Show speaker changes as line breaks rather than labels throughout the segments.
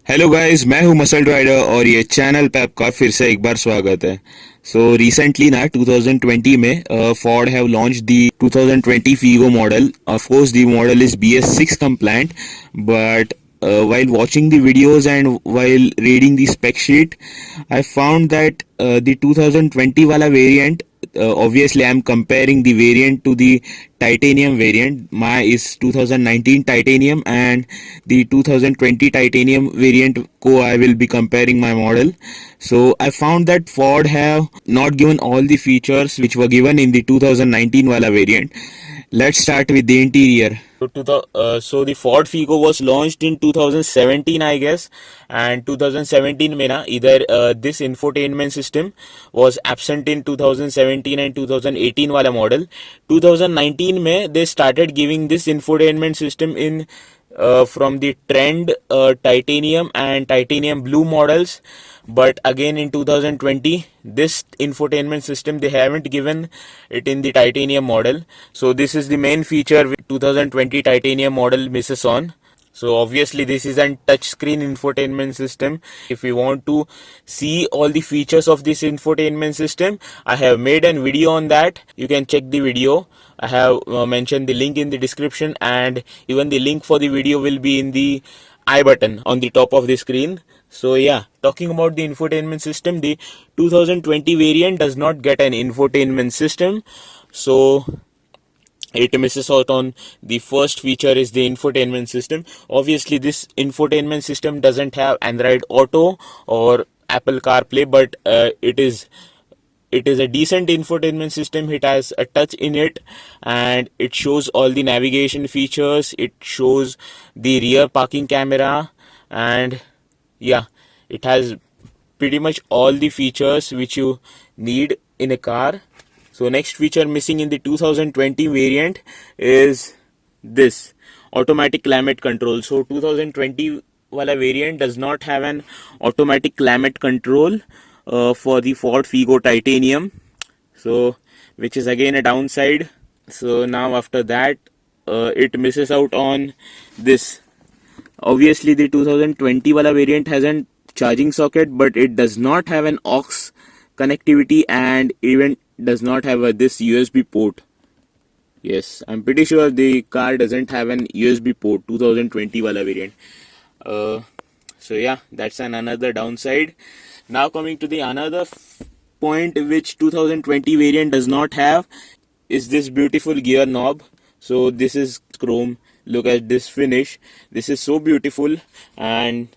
Hello guys, मैं हूं muscle rider और ये चैनल पे आपका फिर से एक बार स्वागत है। सो रिसेंटली ना 2020 में Ford have launched the 2020 Figo model. Of course the model is BS6 compliant, but while watching the videos and while reading the spec sheet, I found that the 2020 wala variant, obviously I'm comparing the variant to the titanium variant. My is 2019 titanium and the 2020 titanium variant ko I will be comparing my model. So I found that Ford have not given all the features which were given in the 2019 wala variant. Let's start with the interior. So the Ford Figo was launched in 2017, I guess, and 2017 में ना either this infotainment system was absent in 2017 and 2018 वाला model. 2019 में they started giving this infotainment system in from the trend titanium and titanium blue models, but again in 2020 this infotainment system they haven't given it in the titanium model. So this is the main feature which 2020 titanium model misses on. So obviously this is a touchscreen infotainment system. If you want to see all the features of this infotainment system, I have made a video on that. You can check the video. I have mentioned the link in the description, and even the link for the video will be in the I button on the top of the screen. So yeah, talking about the infotainment system, the 2020 variant does not get an infotainment system. So it misses out on the first feature is the infotainment system. Obviously this infotainment system doesn't have Android Auto or Apple CarPlay, but it is a decent infotainment system. It has a touch in it and it shows all the navigation features. It shows the rear parking camera, and yeah, it has pretty much all the features which you need in a car. So next feature missing in the 2020 variant is this automatic climate control. So 2020 wala variant does not have an automatic climate control for the Ford Figo Titanium, so which is again a downside. So now after that it misses out on this. Obviously the 2020 wala variant has a charging socket, but it does not have an aux connectivity and even does not have this USB port. Yes, I'm pretty sure the car doesn't have an USB port, 2020 wala variant. So yeah, that's another downside. Now coming to the another point which 2020 variant does not have is this beautiful gear knob. So this is chrome. Look at this finish. This is so beautiful, and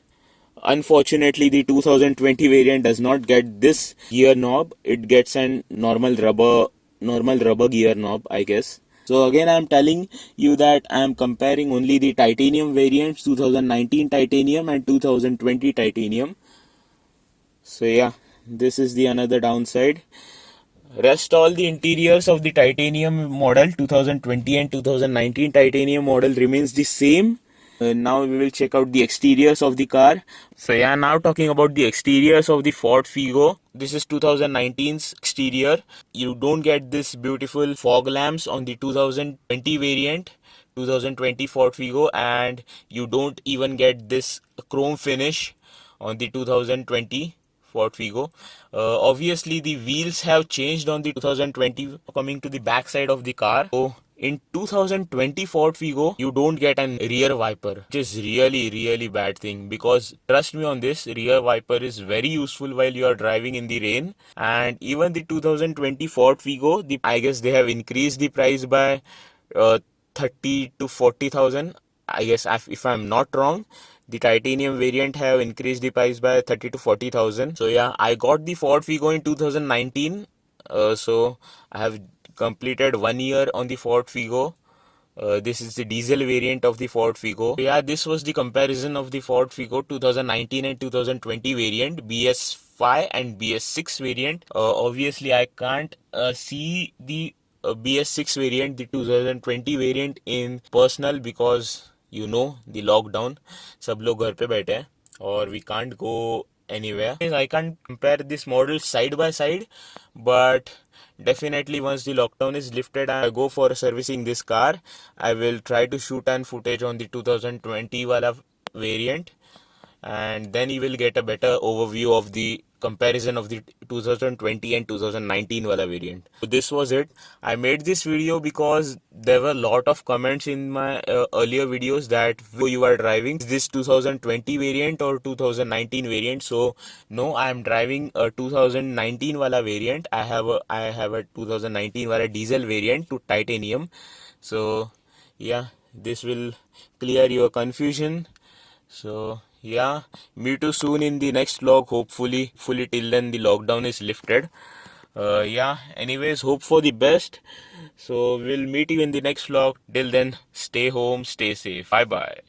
unfortunately the 2020 variant does not get this gear knob. It gets an normal rubber gear knob, I guess. So again I'm telling you that I'm comparing only the titanium variants, 2019 titanium and 2020 titanium. So yeah, this is the another downside. Rest all the interiors of the titanium model 2020 and 2019 titanium model remains the same. Now we will check out the exteriors of the car. So yeah, now talking about the exteriors of the Ford Figo. This is 2019's exterior. You don't get this beautiful fog lamps on the 2020 variant, 2020 Ford Figo, and you don't even get this chrome finish on the 2020 Ford Figo. Obviously the wheels have changed on the 2020. Coming to the back side of the car, so in 2020 Ford Figo you don't get an rear wiper, which is really bad thing, because trust me on this, rear wiper is very useful while you are driving in the rain. And even the 2020 Ford Figo, I guess they have increased the price by 30 to 40,000, I guess, if I'm not wrong. The titanium variant have increased the price by 30 to 40,000. So yeah, I got the Ford Figo in 2019. So I have completed 1 year on the Ford Figo. This is the diesel variant of the Ford Figo. So yeah, this was the comparison of the Ford Figo 2019 and 2020 variant, BS5 and BS6 variant. Obviously I can't see the BS6 variant, the 2020 variant in personal, because you know the lockdown, सब लोग घर पे बैठे हैं और we can't go anywhere. I can't compare this model side by side, but definitely once the lockdown is lifted and I go for servicing this car, I will try to shoot an footage on the 2020 wala variant. and then you will get a better overview of the comparison of the 2020 and 2019 wala variant. So this was it. I made this video because there were a lot of comments in my earlier videos that you are driving, is this 2020 variant or 2019 variant? So no, I am driving a 2019 wala variant. I have a 2019 wala diesel variant to titanium. So yeah, this will clear your confusion. So yeah, meet you soon in the next vlog. Hopefully, till then the lockdown is lifted. Yeah. Anyways, hope for the best. So we'll meet you in the next vlog. Till then, stay home, stay safe. Bye bye.